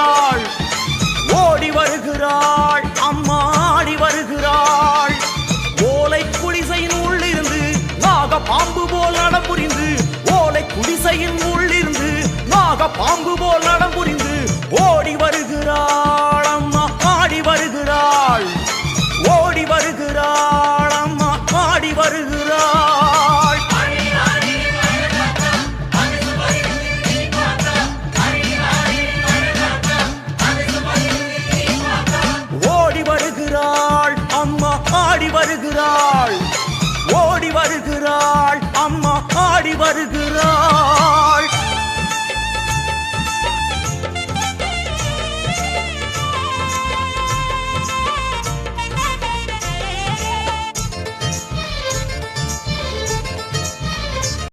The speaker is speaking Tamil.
வருகிறாள், ஓடி வருகிறாள், அம்மா ஆடி வருகிறாள். ஓலை குடிசையின் உள்ளிருந்து நாக பாம்பு போல் நடம் புரிந்து, ஓலை குடிசையின் உள்ளிருந்து நாக பாம்பு போல் நடம் புரிந்து ஓடி வருகிறாள், அம்மா ஆடி வருகிறாள். ஓடி வருகிறாள், அம்மா ஆடி வருகிறாள். ஓடி வருகிறாள், அம்மா ஆடி வருகிறாள். ஓடி வருகிறாள், அம்மா ஆடி வருகிறாள்.